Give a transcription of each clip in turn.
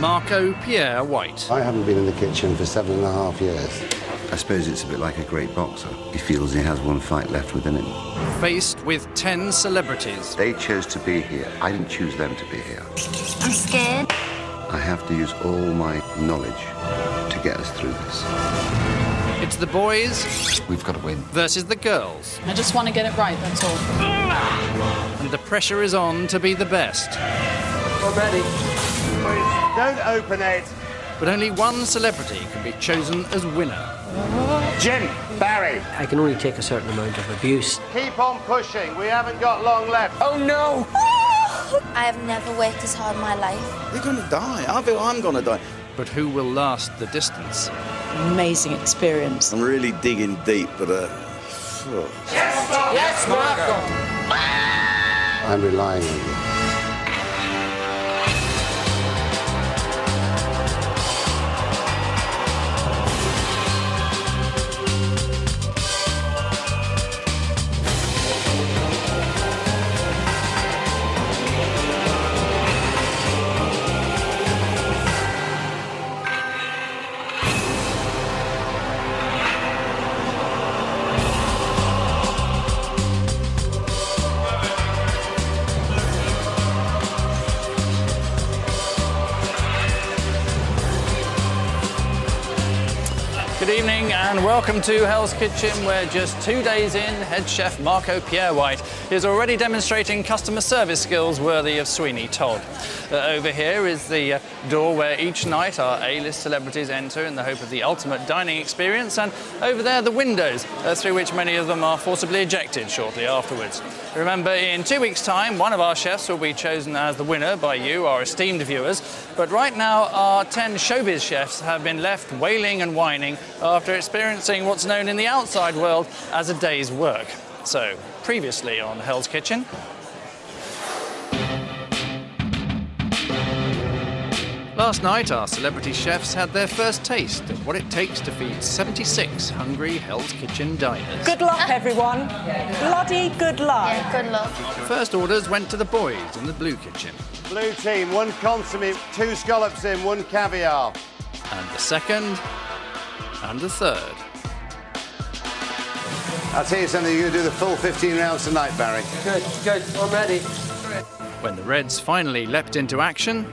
Marco Pierre White. I haven't been in the kitchen for 7.5 years. I suppose it's a bit like a great boxer. He feels he has one fight left within him. Faced with 10 celebrities. They chose to be here. I didn't choose them to be here. I'm scared. I have to use all my knowledge to get us through this. It's the boys... We've got to win. ...versus the girls. I just want to get it right, that's all. And the pressure is on to be the best. We're ready. Don't open it. But only one celebrity can be chosen as winner. Jim, Barry. I can only take a certain amount of abuse. Keep on pushing. We haven't got long left. Oh, no! I have never worked as hard in my life. They're going to die. I feel I'm going to die. But who will last the distance? Amazing experience. I'm really digging deep, but... Yes, Marco! I'm relying on you. Good evening and welcome to Hell's Kitchen, where just 2 days in, head chef Marco Pierre White is already demonstrating customer service skills worthy of Sweeney Todd. Over here is the door where each night our A-list celebrities enter in the hope of the ultimate dining experience, and over there the windows through which many of them are forcibly ejected shortly afterwards. Remember, in 2 weeks' time, one of our chefs will be chosen as the winner by you, our esteemed viewers, but right now our 10 showbiz chefs have been left wailing and whining after experiencing what's known in the outside world as a day's work. So, previously on Hell's Kitchen... Last night, our celebrity chefs had their first taste of what it takes to feed 76 hungry Hell's Kitchen diners. Good luck, everyone. Bloody good luck. Yeah, good luck. First orders went to the boys in the blue kitchen. Blue team, 1 consomme, 2 scallops in, 1 caviar. And the second, and the third. I'll tell you something, you're going to do the full 15 rounds tonight, Barry. Good, good. I'm ready. When the Reds finally leapt into action...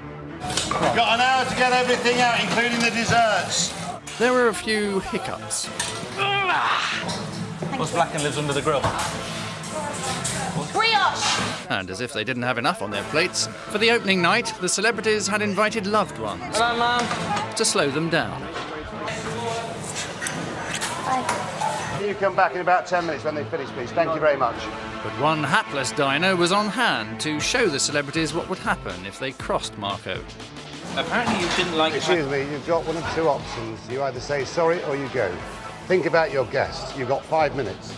We've got an hour to get everything out, including the desserts. there were a few hiccups. What's black and lives under the grill? Brioche! And as if they didn't have enough on their plates, for the opening night, the celebrities had invited loved ones. Hello, Mum. To slow them down. You come back in about 10 minutes when they finish, please. Thank you very much. But one hapless diner was on hand to show the celebrities what would happen if they crossed Marco. Apparently you didn't like... Excuse me, you've got one of two options. You either say sorry or you go. Think about your guests. You've got 5 minutes.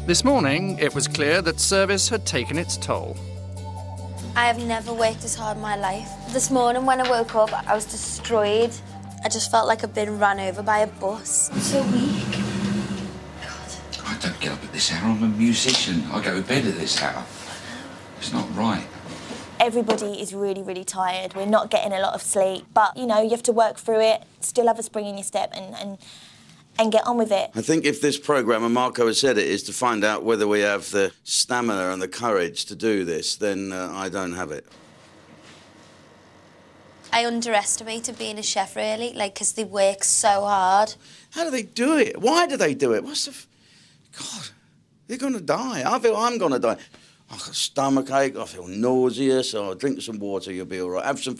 This morning, it was clear that service had taken its toll. I have never worked as hard in my life. This morning when I woke up, I was destroyed. I just felt like I'd been run over by a bus. I'm so weak. God. I don't get up at this hour. I'm a musician. I go to bed at this hour. It's not right. Everybody is really, really tired. We're not getting a lot of sleep. But, you know, you have to work through it, still have a spring in your step and get on with it. I think if this programme, and Marco has said it, is to find out whether we have the stamina and the courage to do this, then I don't have it. I underestimated being a chef, really, because they work so hard. How do they do it? Why do they do it? What's the... God, they're going to die. I feel I'm going to die. I've got a stomachache, I feel nauseous, I'll drink some water, you'll be all right. Have some...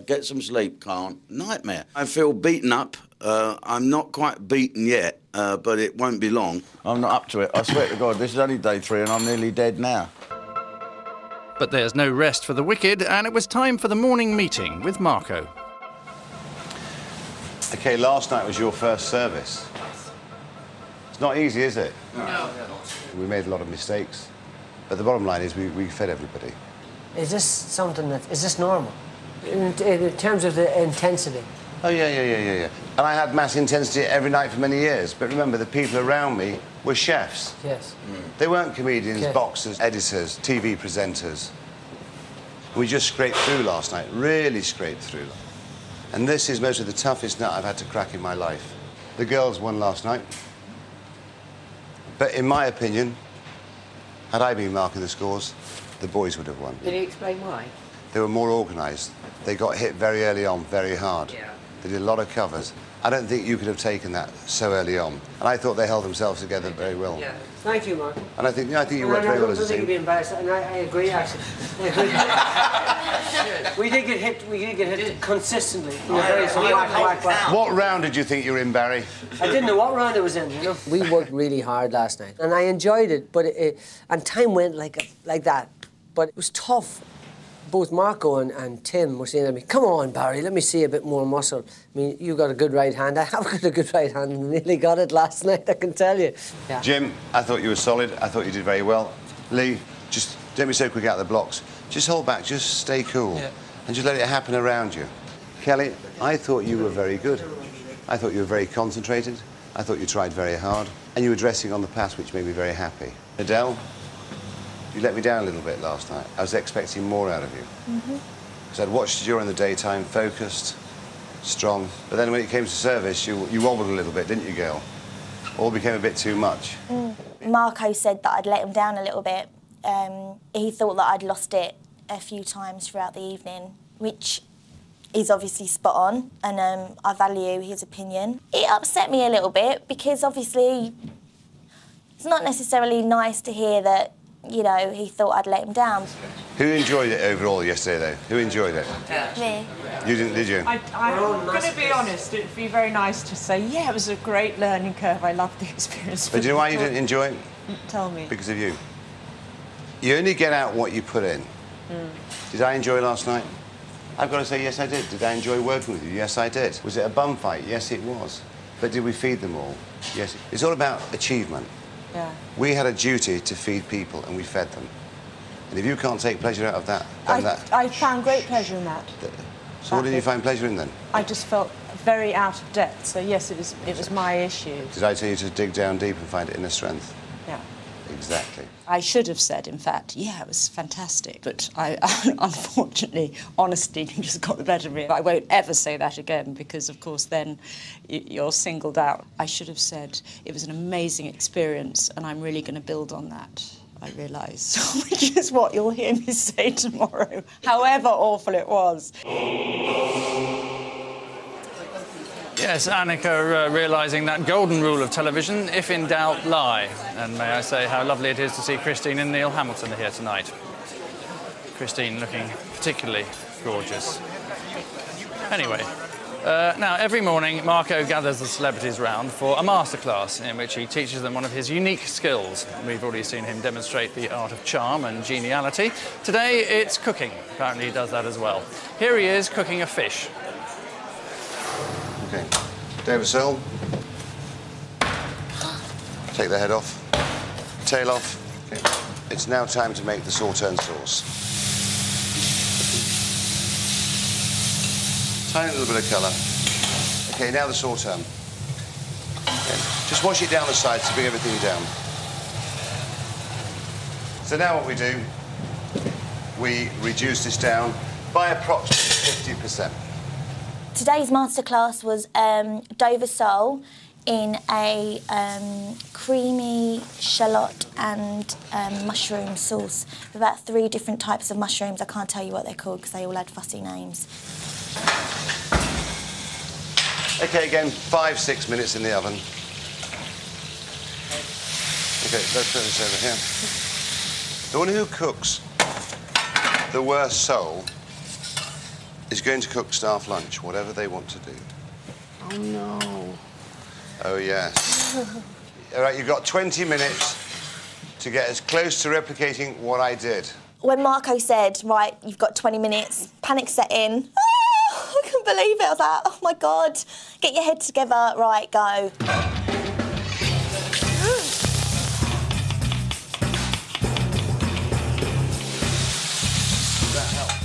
get some sleep, can't. Nightmare. I feel beaten up. I'm not quite beaten yet, but it won't be long. I'm not up to it. I swear to God, this is only day 3 and I'm nearly dead now. But there's no rest for the wicked, and it was time for the morning meeting with Marco. OK, last night was your first service. It's not easy, is it? No. We made a lot of mistakes. But the bottom line is we fed everybody. Is this something that... Is this normal? In terms of the intensity? Oh, yeah. And I had mass intensity every night for many years. But remember, the people around me were chefs. Yes. They weren't comedians, Yes. boxers, editors, TV presenters. We just scraped through last night, really scraped through. And this is most of the toughest nut I've had to crack in my life. The girls won last night. But in my opinion, had I been marking the scores, the boys would have won. Can you explain why? They were more organised. They got hit very early on, very hard. Yeah. They did a lot of covers. I don't think you could have taken that so early on. And I thought they held themselves together very well. Yeah. Thank you, Mark. And I think you worked very well as a I don't think team. you'd be embarrassed, and I agree, actually. we did get hit consistently. What round did you think you were in, Barry? I didn't know what round it was in, you know. We worked really hard last night, and I enjoyed it, but and time went like that. But it was tough. Both Marco and Tim were saying to me, "Come on, Barry, let me see a bit more muscle." I mean, you got a good right hand. I have got a good right hand and nearly got it last night, I can tell you. Yeah. Jim, I thought you were solid. I thought you did very well. Lee, just don't be so quick out of the blocks. Just hold back, just stay cool. Yeah. And just let it happen around you. Kelly, I thought you were very good. I thought you were very concentrated. I thought you tried very hard. And you were dressing on the pass, which made me very happy. Adele, you let me down a little bit last night. I was expecting more out of you. Because I'd watched you during the daytime, focused, strong. But then when it came to service, you wobbled a little bit, didn't you, girl? All became a bit too much. Marco said that I'd let him down a little bit. He thought that I'd lost it a few times throughout the evening, which is obviously spot on, and I value his opinion. It upset me a little bit because obviously it's not necessarily nice to hear that, you know, he thought I'd let him down. Who enjoyed it overall yesterday, though? Who enjoyed it? Me. You didn't, did you? I'm going to be honest, it'd be very nice to say, yeah, it was a great learning curve. I loved the experience. But do you know why you didn't enjoy it? Tell me. Because of you. You only get out what you put in. Did I enjoy last night? I've got to say, yes, I did. Did I enjoy working with you? Yes, I did. Was it a bum fight? Yes, it was. But did we feed them all? Yes. It's all about achievement. Yeah. We had a duty to feed people, and we fed them. And if you can't take pleasure out of that, then I found great pleasure in that. So what did you find pleasure in, then? I just felt very out of depth, so yes, it was my issue. Did I tell you to dig down deep and find inner strength? Yeah. Exactly. I should have said, in fact, yeah, it was fantastic. But I, unfortunately, honesty just got the better of me. I won't ever say that again because, of course, then you're singled out. I should have said it was an amazing experience and I'm really going to build on that, I realise, which is what you'll hear me say tomorrow, however awful it was. Yes, Annika realising that golden rule of television, if in doubt, lie. And may I say how lovely it is to see Christine and Neil Hamilton here tonight. Christine looking particularly gorgeous. Anyway, now every morning Marco gathers the celebrities round for a masterclass in which he teaches them one of his unique skills. We've already seen him demonstrate the art of charm and geniality. Today it's cooking. Apparently he does that as well. Here he is cooking a fish. Okay. David Searle. Take the head off. Tail off. Okay. It's now time to make the sauterne sauce. Tiny little bit of colour. Okay, now the sauterne. Okay. Just wash it down the sides to bring everything down. So now what we do, we reduce this down by approximately 50%. Today's masterclass was Dover sole in a creamy shallot and mushroom sauce with about 3 different types of mushrooms. I can't tell you what they're called because they all had fussy names. Okay, again, 5-6 minutes in the oven. Okay, let's put this over here. The one who cooks the worst sole is going to cook staff lunch, whatever they want to do. Oh, no. Oh, yes. All right, you've got 20 minutes to get as close to replicating what I did. When Marco said, right, you've got 20 minutes, panic set in. Oh, I couldn't believe it. I was like, oh, my God. Get your head together. Right, go.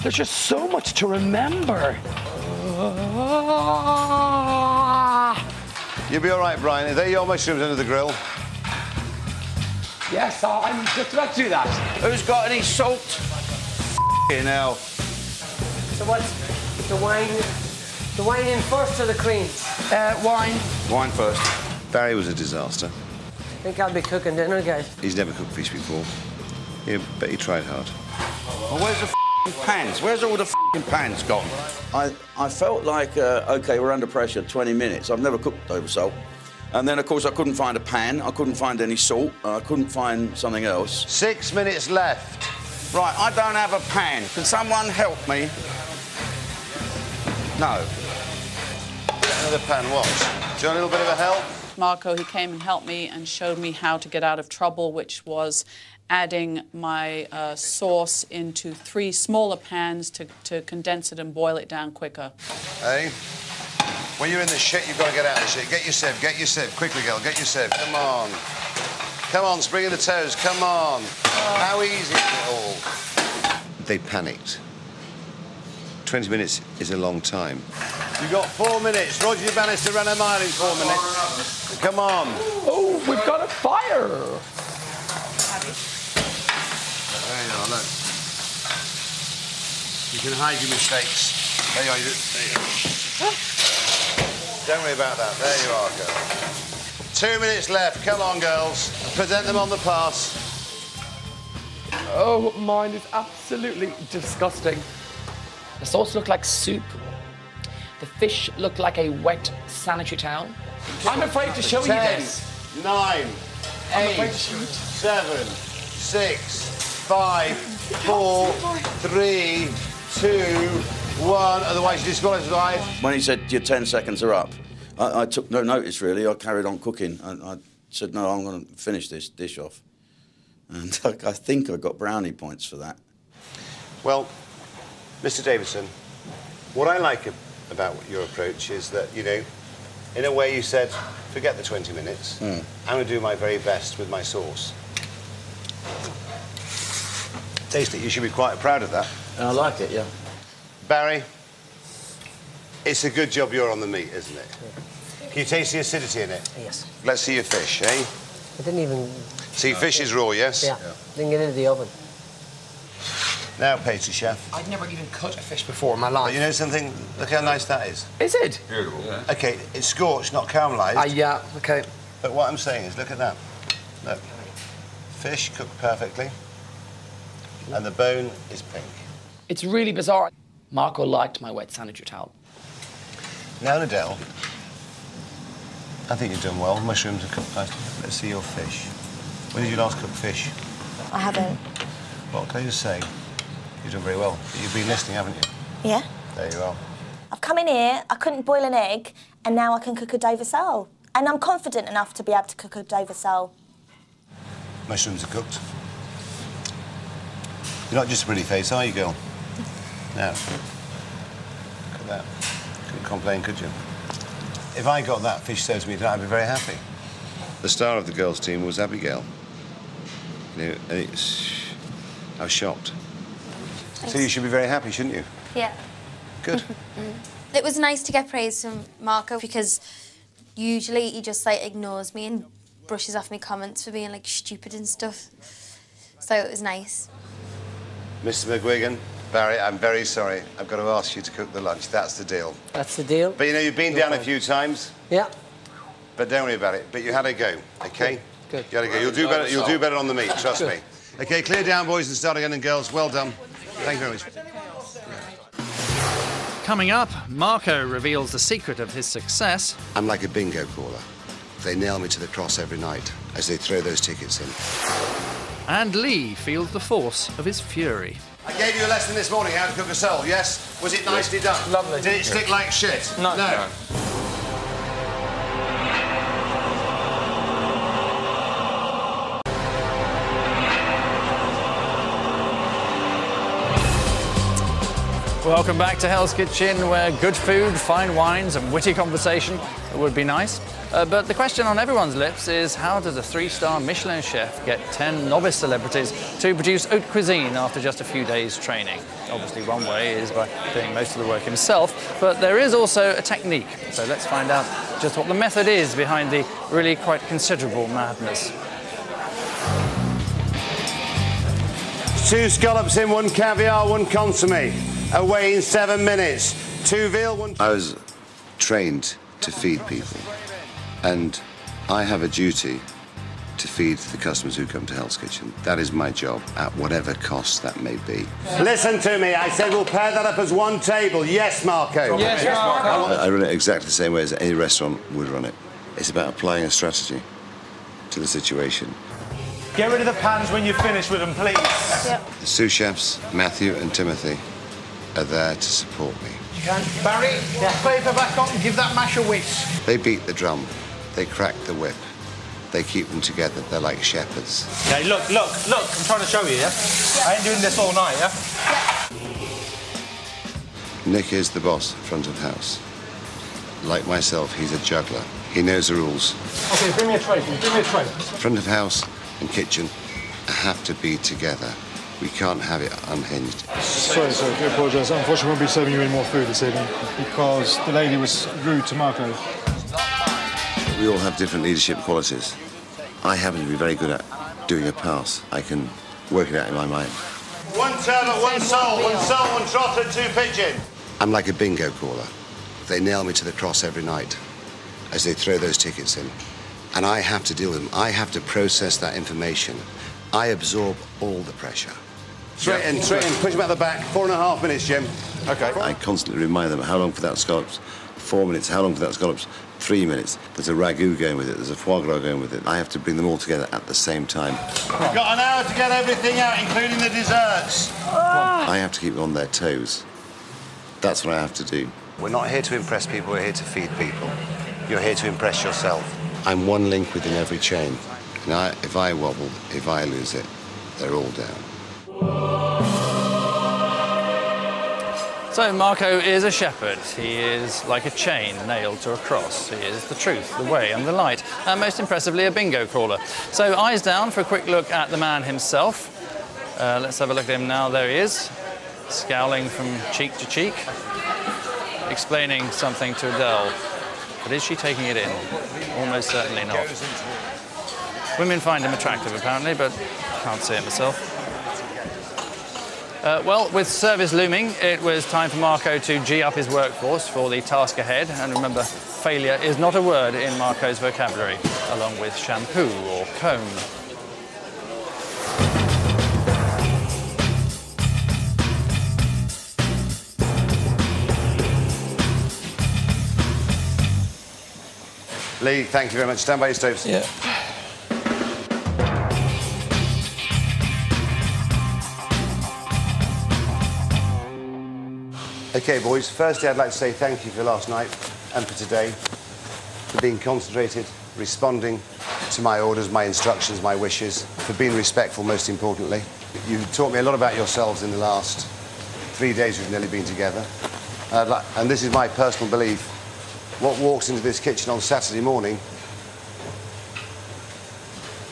There's just so much to remember. You'll be all right, Brian. Are they your mushrooms under the grill? Yes, I'm just about to do that. Who's got any salt? F***ing hell. So what's the wine? The wine in first or the cream? Wine. Wine first. Barry was a disaster. I think I'll be cooking dinner, guys. He's never cooked fish before. Yeah, but he tried hard. Well, where's the f***ing pans? Where's all the f***ing pans gone? I felt like, OK, we're under pressure, 20 minutes. I've never cooked over salt. And then, of course, I couldn't find a pan. I couldn't find any salt. I couldn't find something else. 6 minutes left. Right, I don't have a pan. Can someone help me? No. Another pan what? Do you want a little bit of a help? Marco, he came and helped me and showed me how to get out of trouble, which was adding my sauce into 3 smaller pans to condense it and boil it down quicker. Hey, when you're in the shit, you've got to get out of the shit. Get your sieve, get your sieve. Quickly, girl, get your sieve. Come on. Come on, spring of the toes, come on. How easy is it all? They panicked. 20 minutes is a long time. You've got 4 minutes. Roger Bannister ran a mile in 4 minutes. Come on. Oh, we've got a fire. There you are, look. You can hide your mistakes. There you are. There you are. Don't worry about that. There you are, girl. 2 minutes left. Come on, girls. Present them on the pass. Oh, mine is absolutely disgusting. The sauce looked like soup. The fish looked like a wet sanitary towel. I'm afraid to show you 10, this. 9, I'm afraid 8, to show it. 7, 6, 5, 4, 3, 2, 1. Otherwise, you're disqualified. When he said your 10 seconds are up, I took no notice, really. I carried on cooking. I said, no, I'm going to finish this dish off. And I think I got brownie points for that. Well, Mr. Davidson, what I like about your approach is that, you know, in a way you said, forget the 20 minutes. I'm going to do my very best with my sauce. Taste it. You should be quite proud of that. I like it, yeah. Barry, it's a good job you're on the meat, isn't it? Can you taste the acidity in it? Yes. Let's see your fish, eh? I didn't even... See, fish is raw, yes? Yeah. Didn't get into the oven. Now, pastry chef. I'd never even cut a fish before in my life. But you know something? Look how nice that is. Is it? Beautiful. Yeah. OK, it's scorched, not caramelised. Yeah, OK. But what I'm saying is, look at that. Look. Fish cooked perfectly. And the bone is pink. It's really bizarre. Marco liked my wet sanitary towel. Now, Nadell, I think you've done well. Mushrooms are cooked nicely. Let's see your fish. When did you last cook fish? I haven't. Well, can I just say, you've done very well. You've been listening, haven't you? Yeah. There you are. I've come in here, I couldn't boil an egg, and now I can cook a Dover sole. And I'm confident enough to be able to cook a Dover sole. Mushrooms are cooked. You're not just a pretty face, are you, girl? Now, look at that. Couldn't complain, could you? If I got that fish served to me tonight, I'd be very happy. The star of the girls' team was Abigail. You know, and I was shocked. Thanks. So you should be very happy, shouldn't you? Yeah. Good. It was nice to get praise from Marco because usually he just like ignores me and brushes off my comments for being like stupid and stuff. So it was nice. Mr. McGuigan, Barry, I'm very sorry. I've got to ask you to cook the lunch. That's the deal. That's the deal. But you know, you've been down a few times. Yeah. But don't worry about it. But you had a go, OK? Good. You had a go. You'll do better. You'll do better on the meat. Trust Good. me. OK, clear down, boys, and start again. And girls, well done. Thank you very much. Coming up, Marco reveals the secret of his success. I'm like a bingo caller. They nail me to the cross every night as they throw those tickets in. And Lee feels the force of his fury. I gave you a lesson this morning how to cook a sole, yes? Was it nicely done? Lovely. Did it stick like shit? No. Welcome back to Hell's Kitchen, where good food, fine wines and witty conversation would be nice. But the question on everyone's lips is, how does a 3-star Michelin chef get 10 novice celebrities to produce haute cuisine after just a few days' training? Obviously, one way is by doing most of the work himself, but there is also a technique. So let's find out just what the method is behind the really quite considerable madness. 2 scallops in, 1 caviar, 1 consommé. Away in 7 minutes. 2 veal, 1... I was trained to feed people, and I have a duty to feed the customers who come to Hell's Kitchen. That is my job, at whatever cost that may be. Listen to me, I said we'll pair that up as 1 table. Yes, Marco? Yes, Marco. I run it exactly the same way as any restaurant would run it. It's about applying a strategy to the situation. Get rid of the pans when you're finished with them, please. Yep. The sous chefs, Matthew and Timothy, are there to support me. Barry, paper back on and give that mash a whisk. They beat the drum, they crack the whip, they keep them together, they're like shepherds. Okay, look, I'm trying to show you, yeah? I ain't doing this all night, yeah? Nick is the boss, front of house. Like myself, he's a juggler. He knows the rules. Okay, bring me a tray, please. Bring me a tray. Front of house and kitchen have to be together. We can't have it unhinged. Sorry, I do apologise. Unfortunately, I won't be serving you any more food this evening because the lady was rude to Marco. We all have different leadership qualities. I happen to be very good at doing a pass. I can work it out in my mind. 1 turbot, 1 sole, 1 sole, 1 trotter, 2 pigeon. I'm like a bingo caller. They nail me to the cross every night as they throw those tickets in. And I have to deal with them. I have to process that information. I absorb all the pressure. Straight in, push them at the back. 4.5 minutes, Jim. Okay. I constantly remind them how long for that scallops? 4 minutes. How long for that scallops? 3 minutes. There's a ragu going with it. There's a foie gras going with it. I have to bring them all together at the same time. We've got an hour to get everything out, including the desserts. I have to keep them on their toes. That's what I have to do. We're not here to impress people, we're here to feed people. You're here to impress yourself. I'm one link within every chain. Now, if I wobble, if I lose it, they're all down. So Marco is a shepherd. He is like a chain nailed to a cross. He is the truth, the way and the light. And most impressively, a bingo crawler. So eyes down for a quick look at the man himself. Let's have a look at him now. There he is, scowling from cheek to cheek, explaining something to Adele. But is she taking it in? Almost certainly not. Women find him attractive, apparently, but can't say it myself. Well, with service looming, it was time for Marco to G up his workforce for the task ahead. And remember, failure is not a word in Marco's vocabulary, along with shampoo or comb. Lee, thank you very much. Stand by your stoves. Yeah. OK, boys, firstly, I'd like to say thank you for last night and for today, for being concentrated, responding to my orders, my instructions, my wishes, for being respectful, most importantly. You've taught me a lot about yourselves in the last 3 days we've nearly been together. And this is my personal belief. What walks into this kitchen on Saturday morning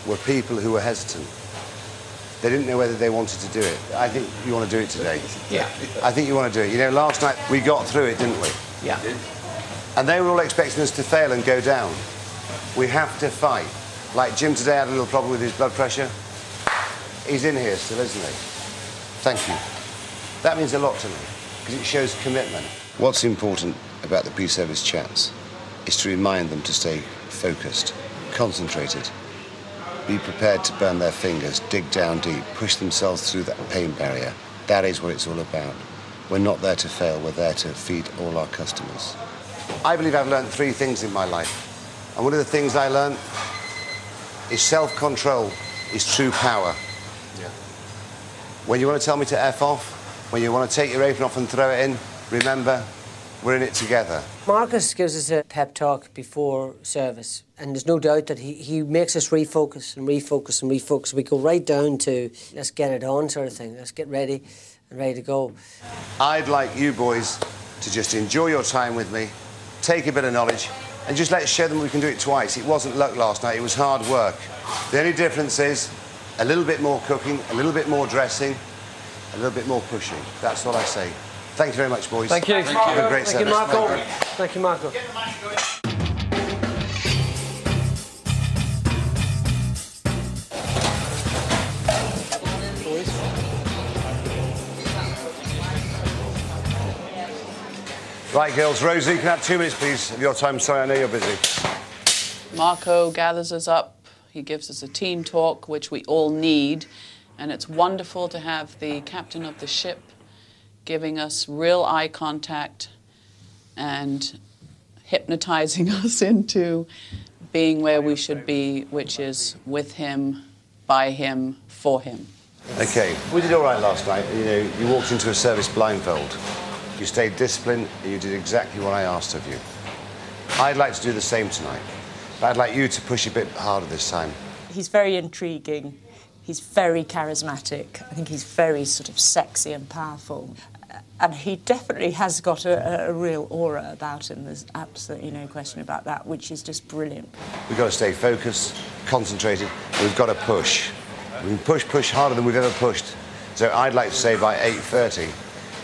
were people who were hesitant. They didn't know whether they wanted to do it. I think you want to do it today. Yeah. I think you want to do it. You know, last night we got through it, didn't we? Yeah. And they were all expecting us to fail and go down. We have to fight. Like Jim today had a little problem with his blood pressure. He's in here still, isn't he? Thank you. That means a lot to me, because it shows commitment. What's important about the pre-service chats is to remind them to stay focused, concentrated, be prepared to burn their fingers, dig down deep, push themselves through that pain barrier. That is what it's all about. We're not there to fail, we're there to feed all our customers. I believe I've learned 3 things in my life. And one of the things I learned is self-control is true power. Yeah. When you want to tell me to F off, when you want to take your apron off and throw it in, remember, we're in it together. Marcus gives us a pep talk before service, and there's no doubt that he makes us refocus and refocus and refocus. We go right down to let's get it on sort of thing. Let's get ready and ready to go. I'd like you boys to just enjoy your time with me, take a bit of knowledge, and just let's show them we can do it twice. It wasn't luck last night, it was hard work. The only difference is a little bit more cooking, a little bit more dressing, a little bit more pushing. That's what I say. Thank you very much, boys. Thank you. Thank you. Great Thank you, Marco. Thank you, Marco. Right, girls, Rosie, can I have 2 minutes, please, of your time? Sorry, I know you're busy. Marco gathers us up. He gives us a team talk, which we all need. And it's wonderful to have the captain of the ship giving us real eye contact and hypnotizing us into being where we should be, which is with him, by him, for him. OK, we did all right last night. You know, you walked into a service blindfold. You stayed disciplined, and you did exactly what I asked of you. I'd like to do the same tonight, but I'd like you to push a bit harder this time. He's very intriguing. He's very charismatic. I think he's very sort of sexy and powerful. And he definitely has got a real aura about him. There's absolutely no question about that, which is just brilliant. We've got to stay focused, concentrated, and we've got to push. We can push harder than we've ever pushed. So I'd like to say by 8:30,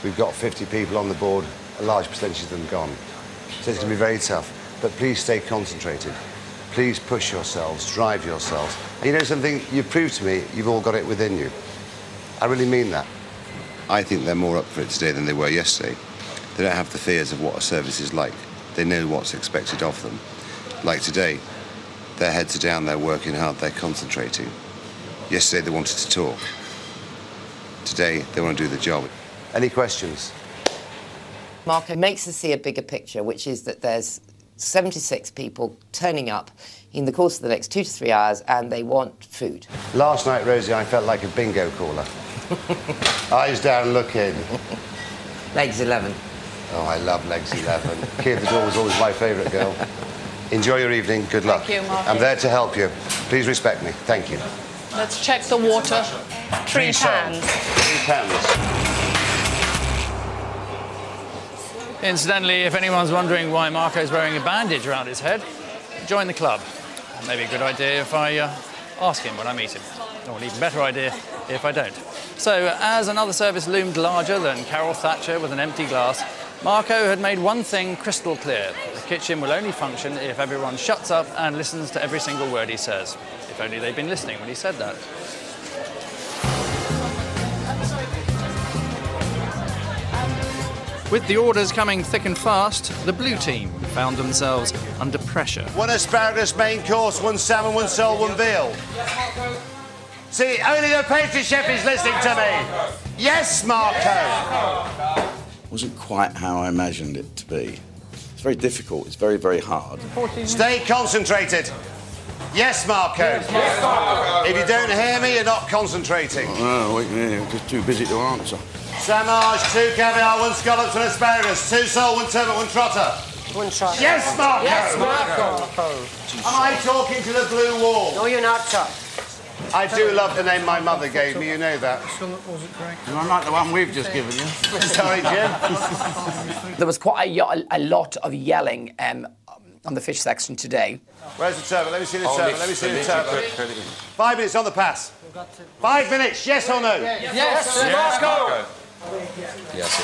we've got 50 people on the board, a large percentage of them gone. So it's going to be very tough. But please stay concentrated. Please push yourselves, drive yourselves. And you know something? You've proved to me you've all got it within you. I really mean that. I think they're more up for it today than they were yesterday. They don't have the fears of what a service is like. They know what's expected of them. Like today, their heads are down, they're working hard, they're concentrating. Yesterday they wanted to talk. Today they want to do the job. Any questions? Marco makes us see a bigger picture, which is that there's 76 people turning up in the course of the next 2 to 3 hours, and they want food. Last night, Rosie, I felt like a bingo caller. Eyes down, looking. Legs 11. Oh, I love Legs 11. Key of the Door was always my favourite girl. Enjoy your evening. Good luck. Thank you, Marco. I'm there to help you. Please respect me. Thank you. Let's check the water. 3 pans. 3 pans. Incidentally, if anyone's wondering why Marco's wearing a bandage around his head, join the club. Maybe a good idea if I ask him when I meet him. Or an even better idea if I don't. So, as another service loomed larger than Carol Thatcher with an empty glass, Marco had made one thing crystal clear. The kitchen will only function if everyone shuts up and listens to every single word he says. If only they'd been listening when he said that. With the orders coming thick and fast, the blue team found themselves under pressure. 1 asparagus main course, 1 salmon, 1 sole, 1 veal. See, only the pastry chef is listening to me. Yes, Marco. Wasn't quite how I imagined it to be. It's very difficult. It's very, very hard. Stay concentrated. Yes, Marco. If you don't hear me, you're not concentrating. Oh, I'm just too busy to answer. Samage, 2 caviar, 1 scallops, 1 asparagus, 2 sole, 1 turbot, 1 trotter. 1 trotter. Yes, Marco. Yes, Marco. Am I talking to the blue wall? No, you're not, sir. I do love the name my mother gave me, you know that. I like the one we've just given you. Sorry, Jim. There was quite a lot of yelling on the fish section today. Where's the turbot? Let me see the turbot. Let me see the turbot. 5 minutes on the pass. 5 minutes, yes or no? Yes, Marco. Yes.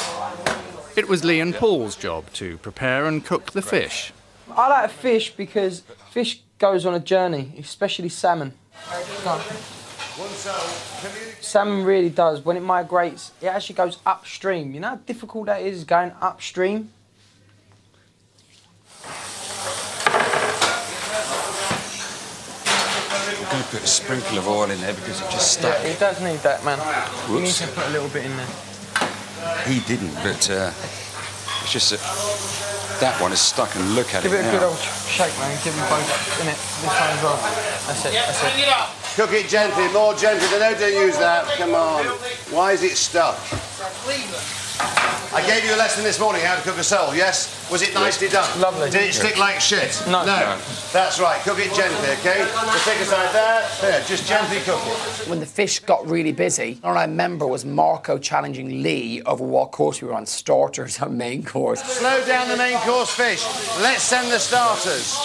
It was Lee and Paul's job to prepare and cook the fish. I like fish because fish goes on a journey, especially salmon. Salmon really does. When it migrates, it actually goes upstream. You know how difficult that is, going upstream? I'm going to put a sprinkle of oil in there because it just stuck. Yeah, it does need that, man. Whoops. You need to put a little bit in there. He didn't, but it's just that that one is stuck, and look at Give it it a now. good old shake, man. Give them both in it. This one as well. That's it, that's it. Cook it gently, more gently. Don't use that. Come on. Why is it stuck? I gave you a lesson this morning how to cook a sole, yes? Was it nicely done? Lovely. Did it stick like shit? No. That's right. Cook it gently, OK? The thicker side there. There, just gently cook it. When the fish got really busy, all I remember was Marco challenging Lee over what course we were on, starters or main course. Slow down the main course fish. Let's send the starters.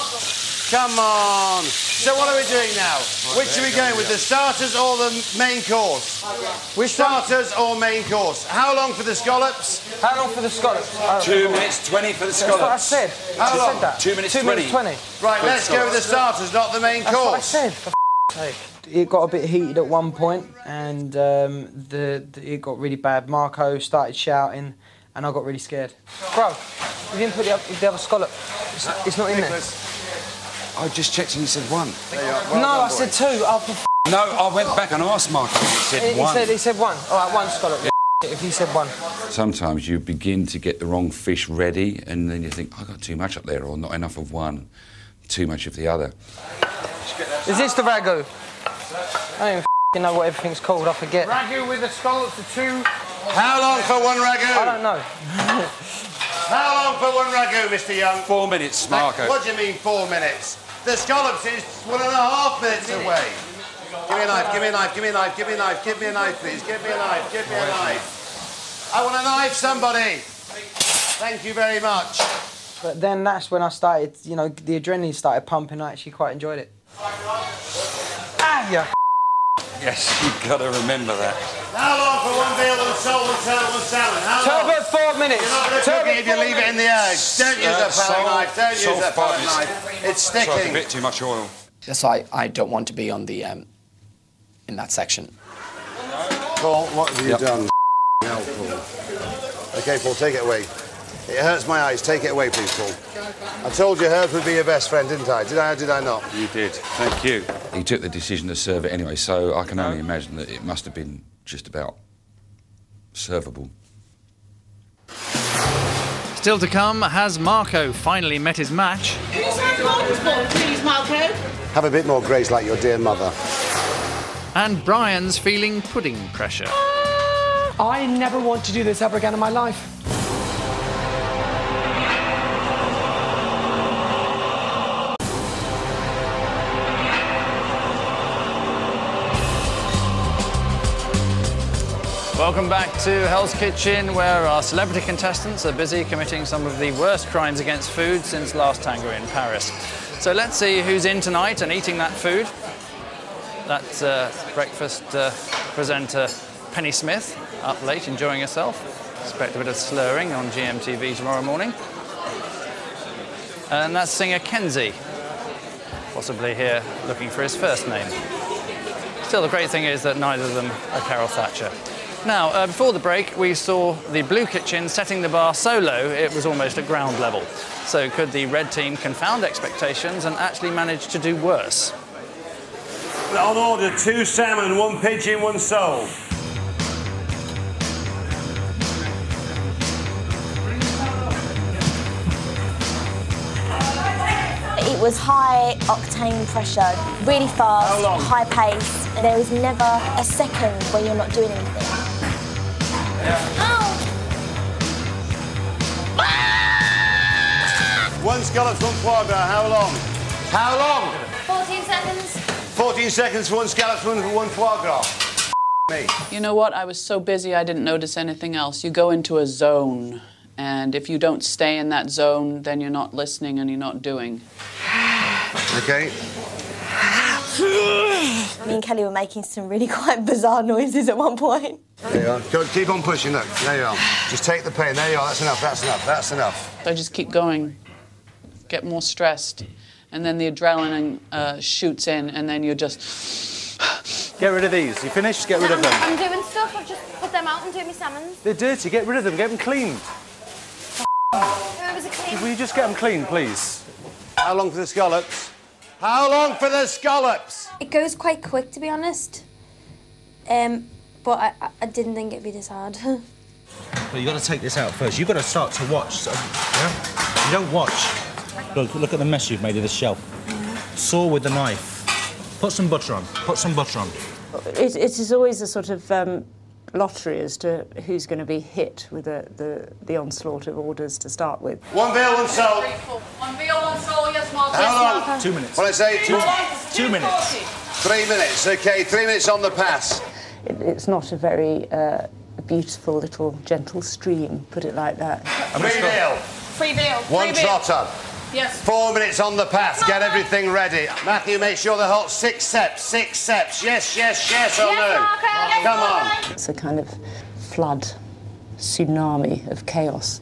Come on. So what are we doing now? Which are we going with, the starters or the main course? Which starters or main course? How long for the scallops? How long for the scallops? 2 minutes 20 for the scallops. That's what I said. How long? Said that. 2 minutes 2 20. minutes 20. Right, let's go with the starters, not the main That's course. what I said, for sake. It got a bit heated at one point, and it got really bad. Marco started shouting, and I got really scared. Bro, you didn't put the other scallop. It's not in there. I just checked and you said 1. Well no, I said 2. Oh, for no, I went back and asked Marco and he said 1. He said 1. All right, 1 scallop. Yeah. If he said 1. Sometimes you begin to get the wrong fish ready and then you think, I got too much up there or not enough of one, too much of the other. Is this the ragu? I don't even know what everything's called, I forget. Ragu with the scallops are 2. How long for 1 ragu? I don't know. How long for 1 ragu, Mr. Young? 4 minutes, Marco. What do you mean 4 minutes? The scallops is 1.5 minutes away. Give me a knife, give me a knife, give me a knife, give me a knife, give me a knife, please. Give me a knife, give me a knife. I want a knife, somebody. Thank you very much. But then that's when I started, you know, the adrenaline started pumping. I actually quite enjoyed it. Ah, yeah. Yes, you've got to remember that. How long for 1 veal, 1 sole, 1 turtle, 1 salmon? How long? Turbot 4 minutes. You're not going to cook it if you leave it in the egg. Don't use a palette knife. Don't use a palette knife. It's sticking. So it's a bit too much oil. Yes, I don't want to be on the in that section. Paul, what have you done? Now, Paul. OK, Paul, take it away. It hurts my eyes. Take it away, please, Paul. I told you Herb would be your best friend, didn't I? Did I or did I not? You did. Thank you. He took the decision to serve it anyway, so I can only imagine that it must have been just about servable. Still to come, has Marco finally met his match? Can you serve Marco's ball, please, Marco? Have a bit more grace like your dear mother. And Brian's feeling pudding pressure. I never want to do this ever again in my life. Welcome back to Hell's Kitchen, where our celebrity contestants are busy committing some of the worst crimes against food since last tango in Paris. So let's see who's in tonight and eating that food. That's breakfast presenter Penny Smith, up late enjoying herself. Expect a bit of slurring on GMTV tomorrow morning. And that's singer Kenzie, possibly here looking for his first name. Still, the great thing is that neither of them are Carol Thatcher. Now, before the break, we saw the blue kitchen setting the bar so low it was almost at ground level. So could the red team confound expectations and actually manage to do worse? On order, 2 salmon, 1 pigeon, 1 sole. It was high octane pressure, really fast, high pace. There was never a second where you're not doing anything. Oh. 1 scallops, 1 foie gras. How long? How long? 14 seconds. 14 seconds for 1 scallops, 1 foie gras. Me. You know what? I was so busy I didn't notice anything else. You go into a zone, and if you don't stay in that zone, then you're not listening and you're not doing. OK. Me and Kelly were making some really quite bizarre noises at one point. There you are. Go, keep on pushing, look. There you are. Just take the pain. There you are. That's enough, that's enough, that's enough. So I just keep going, get more stressed, and then the adrenaline shoots in, and then you're just... Get rid of these. You finished? Get rid of them. I'm doing stuff. I've just put them out and doing my salmons. They're dirty. Get rid of them. Get them cleaned. Whoever's a clean. Will you just get them clean, please? How long for the scallops? How long for the scallops? It goes quite quick, to be honest. But I didn't think it'd be this hard. Well, you've got to take this out first. You've got to start to watch. So, yeah? You don't watch. Look at the mess you've made of the shell. Saw with the knife. Put some butter on. Put some butter on. It is always a sort of lottery as to who's going to be hit with the onslaught of orders to start with. 1 veal, 1 sole. 1 veal, 1 sole, yes, Marco. How long? 2 minutes. What I say? 2 minutes. 3 minutes, OK. 3 minutes on the pass. It's not a very beautiful little gentle stream, put it like that. 3 veal. 3 veal. 1 trotter. Yes. 4 minutes on the pass. Get everything ready. Matthew, make sure the whole 6 steps. 6 steps. Yes, yes, yes, or no? Marco. Come on. It's a kind of flood, tsunami of chaos.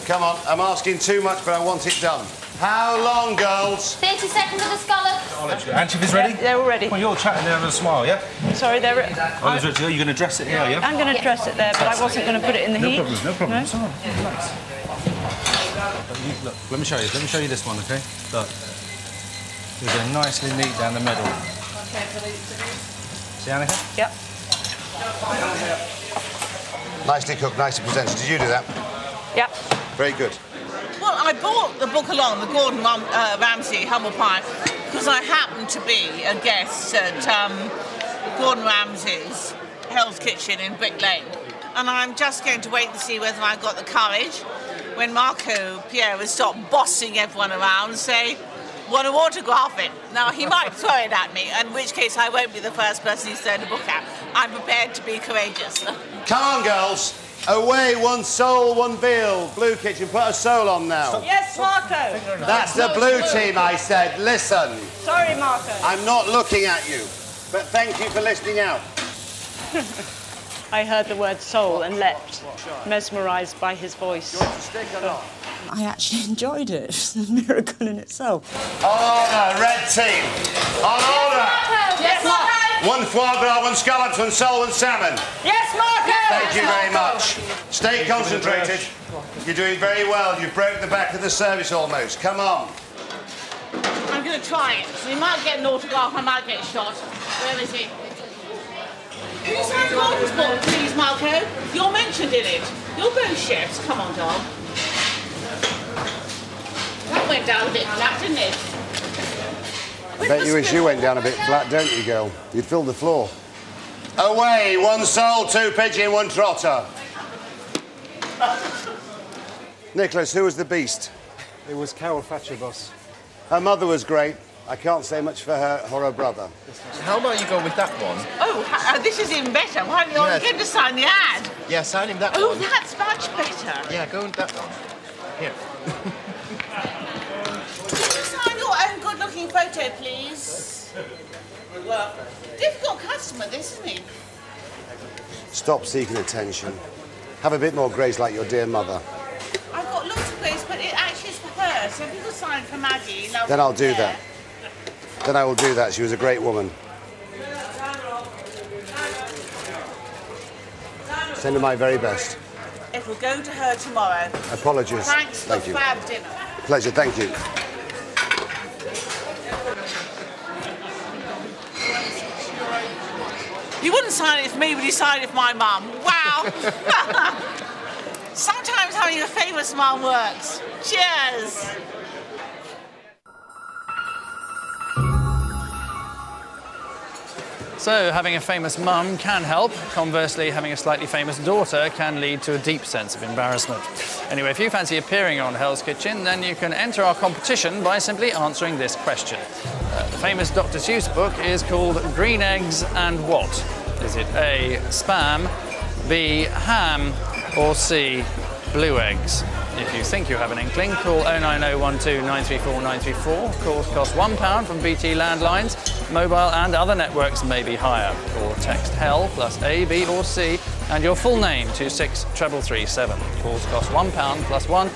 Come on. I'm asking too much, but I want it done. How long, girls? 30 seconds of the scallops. Anchovies ready? Yeah, they're all ready. Well, you're chatting there with a smile, yeah? Sorry, they're... Olive's ready. You're going to dress it here, yeah? I'm going to dress it there, but I wasn't going to put it in the heat. No problem. No? It's all right. Relax. Look, let me show you. Let me show you this one, OK? Look. You're going nicely neat down the middle. See, Annika? Yep. Nicely cooked, nicely presented. Did you do that? Yep. Very good. Well, I bought the book along, the Gordon Ramsay Humble Pie, because I happened to be a guest at Gordon Ramsay's Hell's Kitchen in Brick Lane. And I'm just going to wait and see whether I've got the courage, when Marco Pierre would stop bossing everyone around and say, want to autograph it. Now, he might throw it at me, in which case I won't be the first person he's thrown a book at. I'm prepared to be courageous. Come on, girls. Away, one soul, one veal. Blue Kitchen, put a soul on now. Yes, Marco. That's the blue team, I said. Listen. Sorry, Marco. I'm not looking at you, but thank you for listening out. I heard the word soul and leapt, mesmerised by his voice. I actually enjoyed it. It's a miracle in itself. On order, red team. On order. Yes, Marco. One foie gras, one scallops, one sole, one salmon. Yes, Marco. Thank you very much. Stay concentrated. You're doing very well. You broke the back of the service almost. Come on. I'm going to try it. We might get an autograph, I might get shot. Where is he? Can you sign a Gordon's book, please, Marco? You're mentioned in it. You're both chefs. Come on, dog. That went down a bit flat, didn't it? I bet you wish you went down a bit flat, don't you, girl? You'd fill the floor. Away, one sole, two pigeon, one trotter. Nicholas, who was the beast? It was Carol Thatcher, boss. Her mother was great. I can't say much for her or her brother. How about you go with that one? Oh, this is even better. Why don't you get to sign the ad? Yeah, sign him that Oh, one. that's much better. Yeah, go with that one. Here. Sign your own good-looking photo, please. Difficult customer, this, isn't he? Stop seeking attention. Have a bit more grace like your dear mother. I've got lots of grace, but it actually is for her. So if you could sign for Maggie, love. Then I'll do that. Then I will do that. She was a great woman. Send her my very best. It will go to her tomorrow. Apologies. Thanks for Thank you. fab dinner. Pleasure, thank you. You wouldn't sign it for me, but you signed it for my mum. Wow. Sometimes having a famous mum works. Cheers. So, having a famous mum can help. Conversely, having a slightly famous daughter can lead to a deep sense of embarrassment. Anyway, if you fancy appearing on Hell's Kitchen, then you can enter our competition by simply answering this question. The famous Dr. Seuss book is called Green Eggs and What? Is it A, spam, B, ham, or C, blue eggs? If you think you have an inkling, call 09012 934 934. Calls cost £1 from BT landlines. Mobile and other networks may be higher. Or text HELL plus A, B or C and your full name to 63337. Calls cost £1 plus one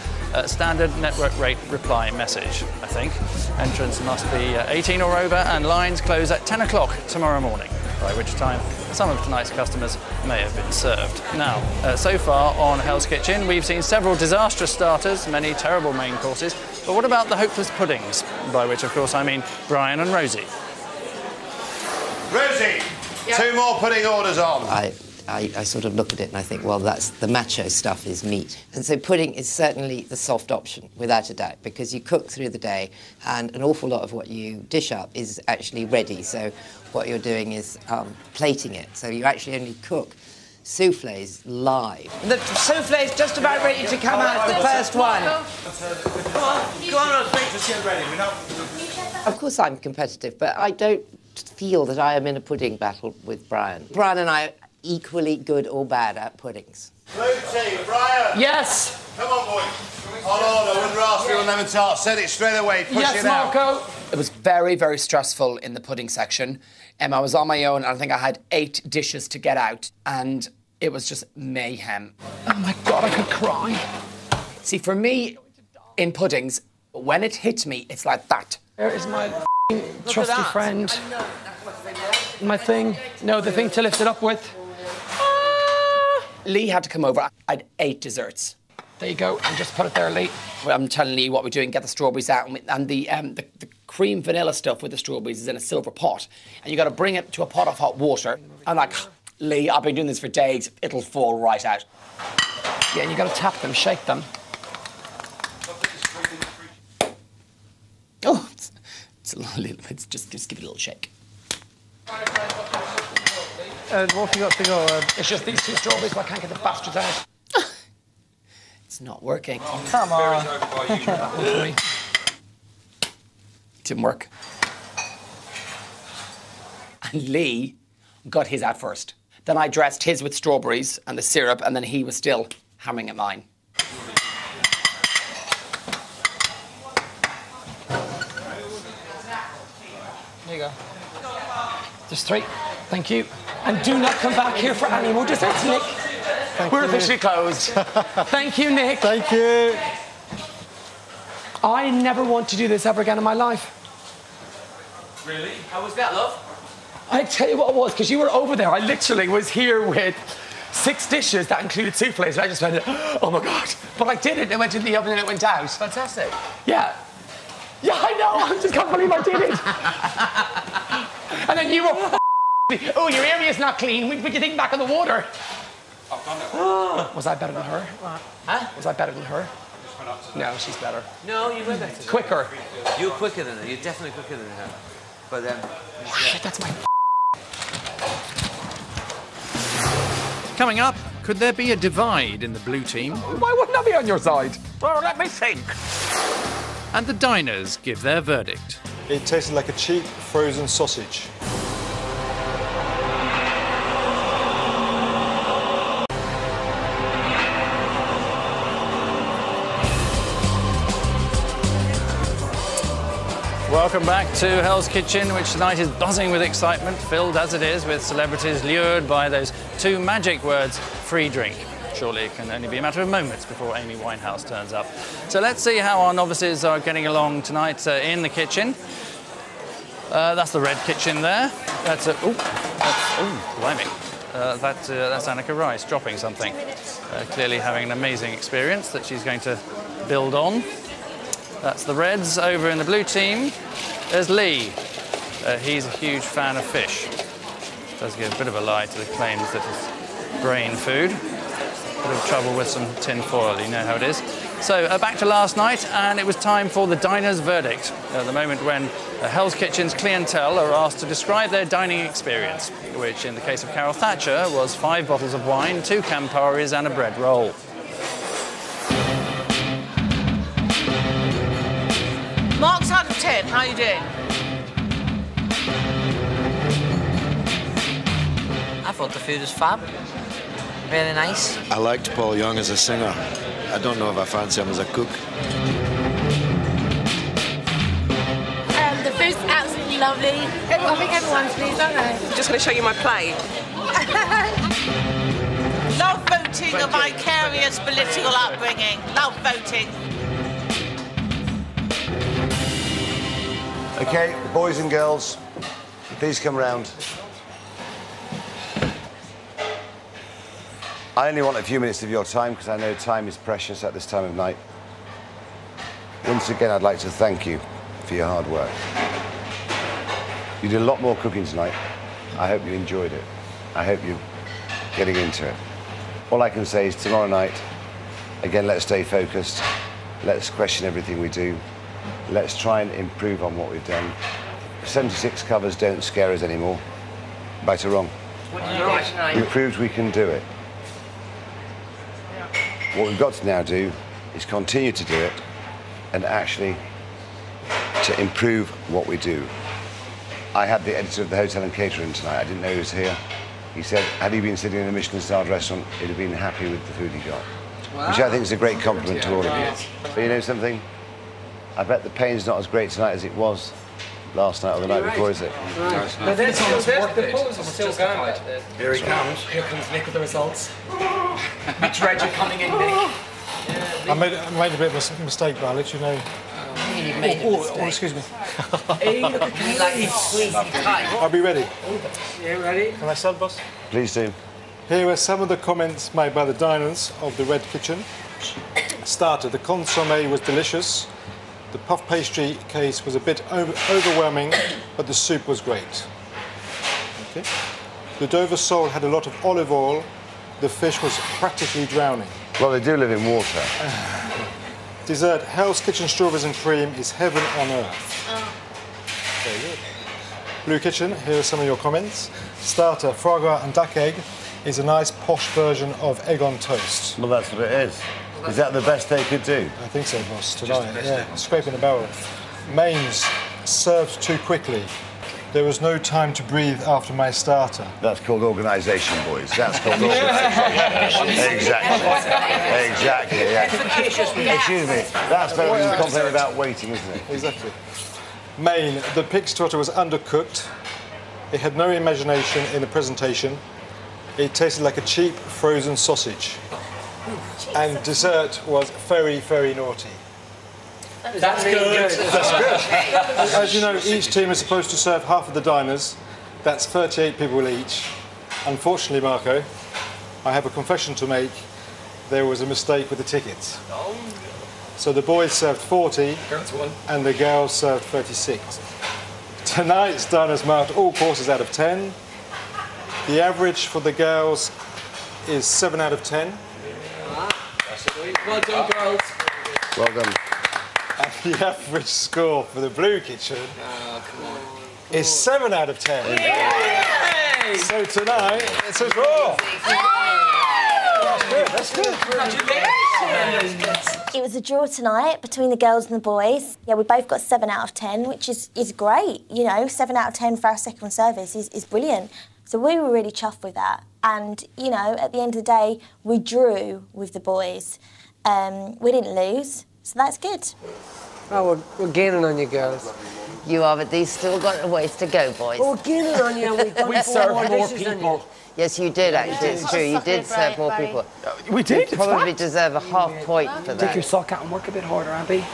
standard network rate reply message, I think. Entrance must be 18 or over and lines close at 10 o'clock tomorrow morning, by which time some of tonight's customers may have been served. Now, so far on Hell's Kitchen, we've seen several disastrous starters, many terrible main courses, but what about the hopeless puddings? By which, of course, I mean Brian and Rosie. Rosie, two more pudding orders on. I sort of look at it and I think, well, that's the macho stuff is meat. And so pudding is certainly the soft option, without a doubt, because you cook through the day and an awful lot of what you dish up is actually ready. So what you're doing is plating it. So you actually only cook soufflés live. The soufflé's just about ready to come out, the first one. Go on, Rosie, just get ready. Of course I'm competitive, but I don't feel that I am in a pudding battle with Brian. Brian and I are equally good or bad at puddings. Blue team, Brian. Yes. Come on, boy. On order, with raspberry and lemon tart. Said it straight away. Push Yes, it out. Marco. It was very, very stressful in the pudding section. I was on my own, and I think I had 8 dishes to get out, and it was just mayhem. Oh, my God, I could cry. See, for me, in puddings, But when it hits me, it's like that. There is my trusty friend. My thing. No, the thing to lift it up with. Lee had to come over. I had 8 desserts. There you go, and just put it there, Lee. Well, I'm telling Lee what we're doing, get the strawberries out, and the cream vanilla stuff with the strawberries is in a silver pot. And you got to bring it to a pot of hot water. I'm like, Lee, I've been doing this for days. It'll fall right out. Yeah, and you got to tap them, shake them. Oh, it's a little bit. Just give it a little shake. What have you got to go? It's just these 2 strawberries, but I can't get the bastards out. It's not working. Oh, come on. Didn't work. And Lee got his out first. Then I dressed his with strawberries and the syrup, and then he was still hammering at mine. There you go. There's 3. Thank you. And do not come back here for any more desserts, Nick. We're officially closed. Thank you, Nick. Thank you. I never want to do this ever again in my life. Really? How was that, love? I tell you what it was, because you were over there. I literally was here with 6 dishes that included souffles, and I just went, oh my God. But I did it, and it went in the oven and it went out. Fantastic. Yeah. Yeah, I know. I just can't believe I did it. And then you were, oh, your area's not clean. We put your thing back in the water. I've done it. Was I better than her? Huh? Was I better than her? No, she's better. No, you were better. Quicker. You're quicker than her. You're definitely quicker than her. But oh, shit, that's my... Coming up, could there be a divide in the blue team? Why wouldn't I be on your side? Well, let me think. And the diners give their verdict. It tasted like a cheap frozen sausage. Welcome back to Hell's Kitchen, which tonight is buzzing with excitement, filled as it is with celebrities lured by those 2 magic words, free drink. Surely it can only be a matter of moments before Amy Winehouse turns up. So let's see how our novices are getting along tonight in the kitchen. That's the red kitchen there. That's blimey. That's Annika Rice dropping something. Clearly having an amazing experience that she's going to build on. That's the Reds over in the blue team. There's Lee. He's a huge fan of fish. Does give a bit of a lie to the claims that it's brain food. Bit of trouble with some tin foil, you know how it is. So back to last night, and it was time for the diner's verdict. At the moment when Hell's Kitchen's clientele are asked to describe their dining experience, which in the case of Carol Thatcher was 5 bottles of wine, 2 Camparis and a bread roll. Marks out of 10, how are you doing? I thought the food was fab. Really nice. I liked Paul Young as a singer. I don't know if I fancy him as a cook. The food's absolutely lovely. I think everyone's pleased, aren't they? I'm just going to show you my plate. Love voting a vicarious political upbringing. Love voting. Okay, boys and girls, please come round. I only want a few minutes of your time because I know time is precious at this time of night. Once again, I'd like to thank you for your hard work. You did a lot more cooking tonight. I hope you enjoyed it. I hope you're getting into it. All I can say is tomorrow night, again, let's stay focused. Let's question everything we do. Let's try and improve on what we've done. 76 covers don't scare us anymore. Right or wrong? What did you do tonight? We proved we can do it. What we've got to now do is continue to do it and actually to improve what we do. I had the editor of the Hotel and Catering tonight. I didn't know he was here. He said, had he been sitting in a Michelin-starred restaurant, he'd have been happy with the food he got. Wow. Which I think is a great compliment to all of you. But you know something? I bet the pain's not as great tonight as it was last night or the night before, is it? But then the polls are still going. Here he comes. Here comes Nick with the results. Mitch Redger coming in, Nick. I made a bit of a mistake, but I'll let you know You've made a mistake. Excuse me. Hey, look at you like squeezing tight. I'll be ready. Yeah, ready? Can I start, boss? Please do. Here are some of the comments made by the diners of the Red Kitchen. Starter, the consommé was delicious. The puff pastry case was a bit overwhelming, but the soup was great. Okay. The Dover sole had a lot of olive oil. The fish was practically drowning. Well, they do live in water. Dessert, Hell's Kitchen strawberries and cream is heaven on earth. Very good. Blue Kitchen, here are some of your comments. Starter, foie gras and duck egg is a nice posh version of egg on toast. Well, that's what it is. Is that the best they could do? I think so, boss, tonight. Yeah, scraping the barrel. Mains, served too quickly. There was no time to breathe after my starter. That's called organisation, boys. That's called organisation. Exactly, yeah. Excuse me. That's better than complaining about waiting, isn't it? Exactly. Main, the pig's trotter was undercooked. It had no imagination in the presentation. It tasted like a cheap frozen sausage. And dessert was very, very naughty. That's good. That's good. As you know, each team is supposed to serve half of the diners. That's 38 people each. Unfortunately, Marco, I have a confession to make. There was a mistake with the tickets. So the boys served 40 and the girls served 36. Tonight's diners marked all courses out of 10. The average for the girls is 7 out of 10. Well done, girls. Well done. And the average score for the Blue Kitchen is 7 out of 10. Yay! So tonight, it's a draw. That's good. Congratulations. It was a draw tonight between the girls and the boys. Yeah, we both got 7 out of 10, which is great. You know, 7 out of 10 for our second service is brilliant. So we were really chuffed with that. And, you know, at the end of the day, we drew with the boys. We didn't lose, so that's good. Oh, we're gaining on you, girls. You are, but these still got a ways to go, boys. We're gaining on you. We served more people. Yes, you did, actually. It's true. You did serve more people. We did. You probably deserve a half point for that. Take your sock out and work a bit harder, Abby.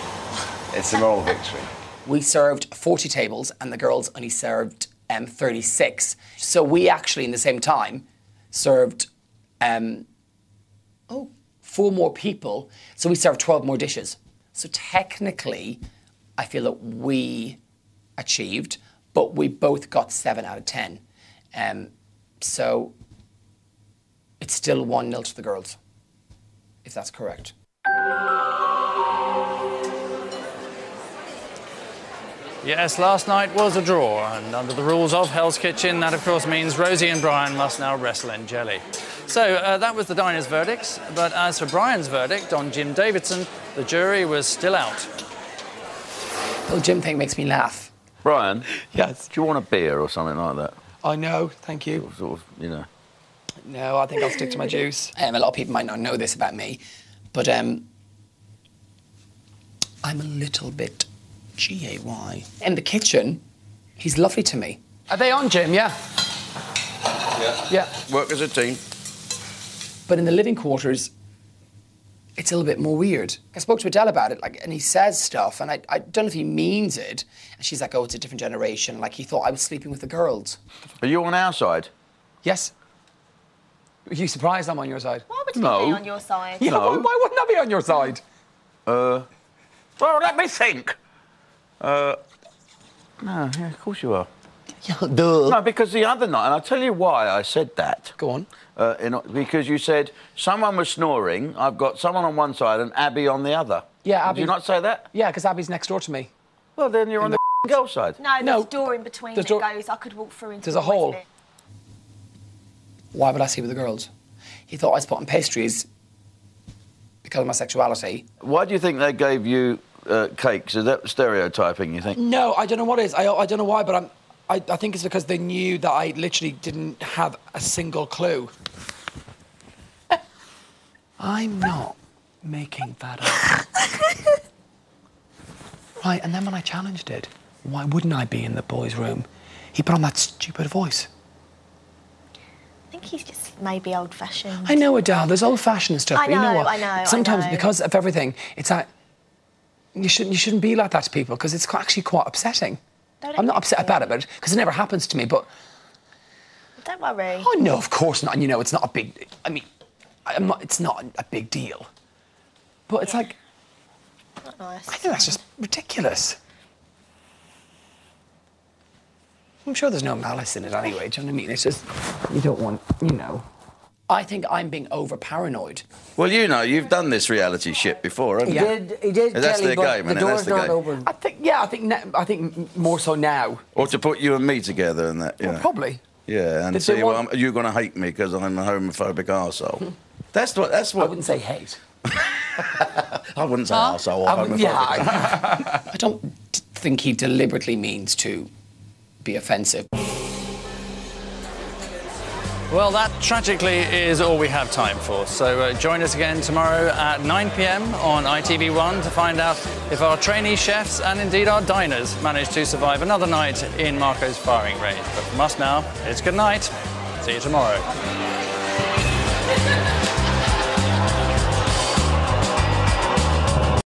It's a moral victory. We served 40 tables and the girls only served 36. So we actually, in the same time, served 4 more people. So we served 12 more dishes. So technically, I feel that we achieved, but we both got 7 out of 10. So it's still 1-0 to the girls, if that's correct. Yes, last night was a draw, and under the rules of Hell's Kitchen, that of course means Rosie and Brian must now wrestle in jelly. So that was the diners' verdicts, but as for Brian's verdict on Jim Davidson, the jury was still out. The whole Jim thing makes me laugh. Brian? Yes? Do you want a beer or something like that? I know, thank you. Sort of, you know. No, I think I'll stick to my juice. A lot of people might not know this about me, but I'm a little bit G-A-Y. In the kitchen, he's lovely to me. Are they on, Jim? Yeah. Yeah. Work as a team. But in the living quarters, it's a little bit more weird. I spoke to Adele about it, and he says stuff, and I don't know if he means it. And she's like, oh, it's a different generation. Like, he thought I was sleeping with the girls. Are you on our side? Yes. Are you surprised I'm on your side? Why would he be on your side? Yeah, No. why wouldn't I be on your side? Well, let me think. No, yeah, of course you are. Yeah, duh. No, because the other night, and I'll tell you why I said that. Go on. Because you said someone was snoring, I've got someone on one side and Abby on the other. Yeah, Abby. Did you not say that? Yeah, because Abby's next door to me. Well, then you're on the girl side. No, there's a door in between There's that goes. I could walk through into There's the a hole. boys' bit. Why would I sleep with the girls? He thought I was putting pastries because of my sexuality. Why do you think they gave you cakes? Is that stereotyping, you think? No, I don't know what it is. I don't know why, but I think it's because they knew that I literally didn't have a single clue. I'm not making that up. Right, and then when I challenged it, why wouldn't I be in the boys' room? He put on that stupid voice. I think he's just maybe old-fashioned. I know, Adele, there's old-fashioned stuff. I but you know know, what? I know, Sometimes I know. because of everything, it's like... You shouldn't be like that to people, because it's actually quite upsetting. I'm not upset about it, because it never happens to me, but... Don't worry. Oh, no, of course not. And, you know, it's not a big... I mean, it's not a big deal. But it's like... Not nice. I think that's just ridiculous. I'm sure there's no malice in it anyway, do you know what I mean? It's just, you don't want, you know... I think I'm being over-paranoid. Well, you know, you've done this reality shit before, haven't you? He did, That's Kelly, the but game, the and door's that's the not game. open. I think more so now. Or to put you and me together and that, you know. Probably. Yeah, and Did see, they well, you're going to hate me because I'm a homophobic arsehole. That's what... I wouldn't say hate. I wouldn't say arsehole or homophobic. Yeah, I don't think he deliberately means to be offensive. Well, that tragically is all we have time for. So join us again tomorrow at 9 p.m. on ITV1 to find out if our trainee chefs and indeed our diners manage to survive another night in Marco's firing range. But from us now, it's good night. See you tomorrow.